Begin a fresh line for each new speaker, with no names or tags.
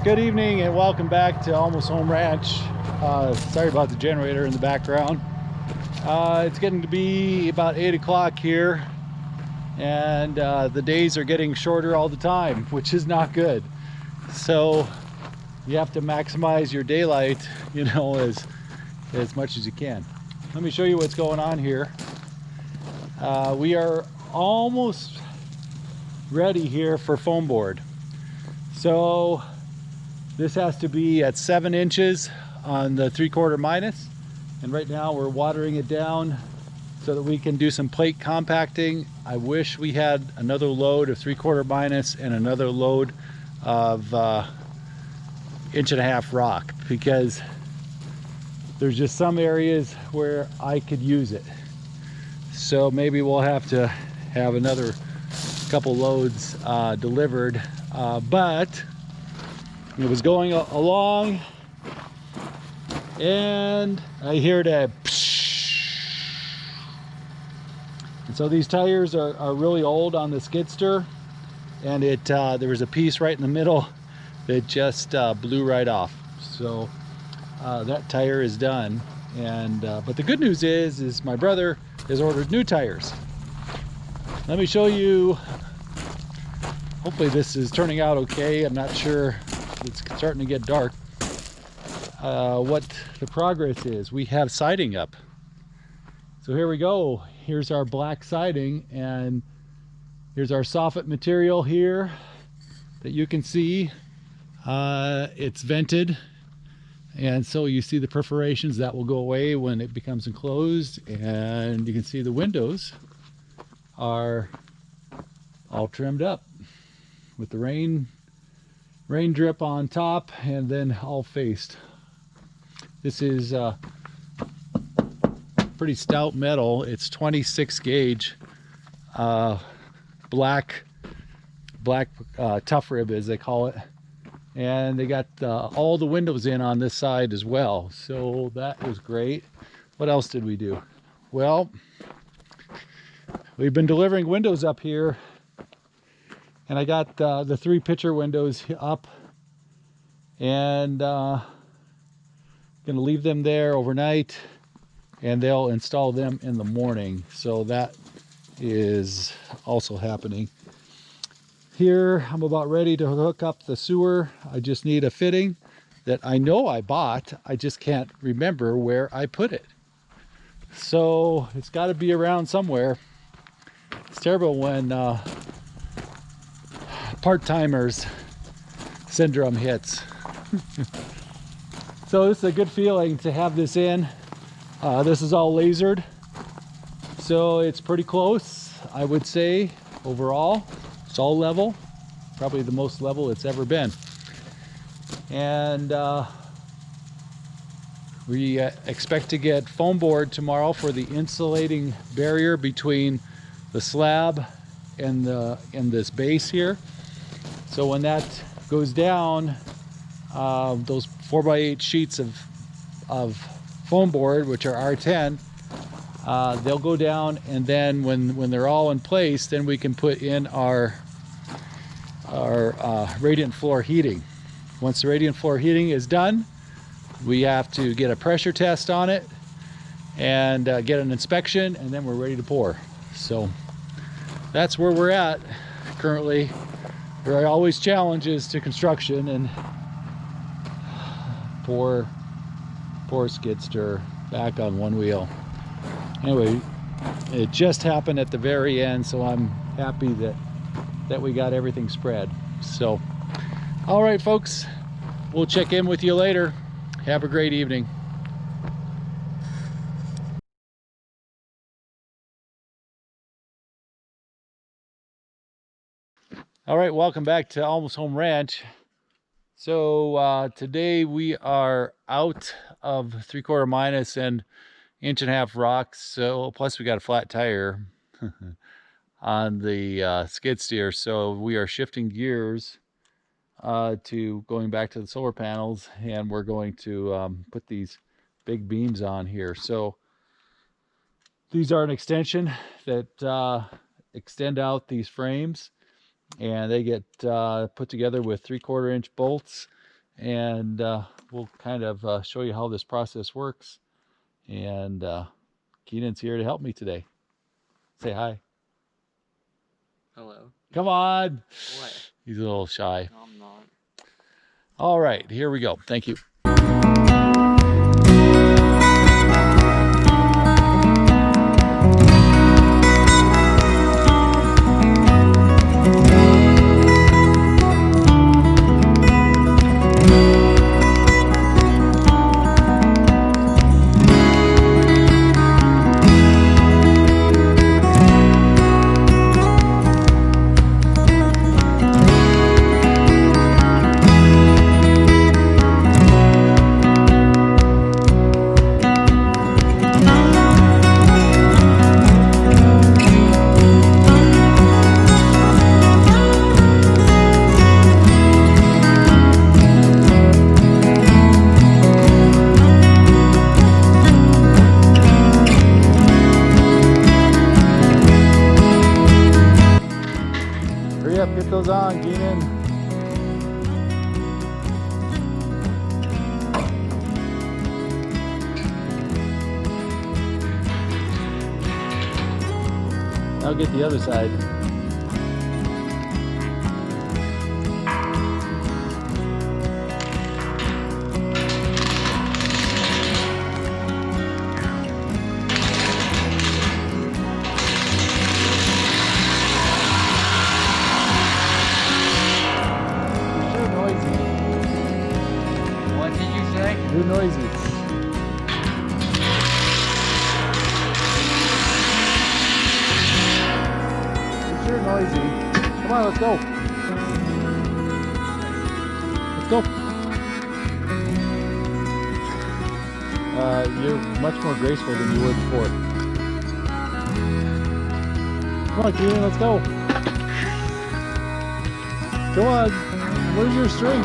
Good evening and welcome back to Almost Home Ranch. Sorry about the generator in the background. It's getting to be about 8 o'clock here, and the days are getting shorter all the time, which is not good. So you have to maximize your daylight, as much as you can. Let me show you what's going on here. We are almost ready here for foam board. So this has to be at 7 inches on the 3/4 minus, and right now we're watering it down so that we can do some plate compacting. I wish we had another load of 3/4 minus and another load of 1.5 rock, because there's just some areas where I could use it. So maybe we'll have to have another couple loads delivered, but it was going along and I hear that and so these tires are really old on the Skidster, and there was a piece right in the middle that just blew right off. So that tire is done, and but the good news is my brother has ordered new tires. Let me show you. Hopefully this is turning out okay. I'm not sure. It's starting to get dark. What the progress is. We have siding up. So here we go. Here's our black siding, and here's our soffit material here that you can see. It's vented, and so you see the perforations that will go away when it becomes enclosed, and you can see the windows are all trimmed up with the rain drip on top, and then all faced. This is pretty stout metal. It's 26 gauge black tough rib, as they call it, and they got all the windows in on this side as well, so that was great. What else did we do? Well, we've been delivering windows up here, and I got the 3 picture windows up, and gonna leave them there overnight, and they'll install them in the morning. So that is also happening. Here I'm about ready to hook up the sewer. I just need a fitting that I know I bought. I just can't remember where I put it. So it's got to be around somewhere. It's terrible when part-timers syndrome hits. So this is a good feeling to have this in. This is all lasered, so it's pretty close, I would say. Overall it's all level, probably the most level it's ever been. And we expect to get foam board tomorrow for the insulating barrier between the slab and this base here. So when that goes down, those 4x8 sheets of foam board, which are R10, they'll go down, and then when they're all in place, then we can put in our radiant floor heating. Once the radiant floor heating is done, we have to get a pressure test on it and get an inspection, and then we're ready to pour. So that's where we're at currently. There are always challenges to construction, and poor Skidster back on one wheel. Anyway, it just happened at the very end, so I'm happy that we got everything spread. So all right folks, we'll check in with you later. Have a great evening. All right, welcome back to Almost Home Ranch. So today we are out of 3/4 minus and 1.5 rocks. So plus we got a flat tire on the skid steer. So we are shifting gears to going back to the solar panels, and we're going to put these big beams on here. So these are an extension that extend out these frames, and they get put together with 3/4 inch bolts. and we'll kind of show you how this process works. And Keenan's here to help me today. Say hi.
Hello.
Come on.
What?
He's a little shy.
No, I'm not.
All right, here we go. Thank you. Hurry up, get those on, Keenan. Now get the other side.
What did you say?
You're noisy. You're sure noisy. Come on, let's go. Let's go. You're much more graceful than you were before. Come on, Keenan, let's go. Come on. Where's your string?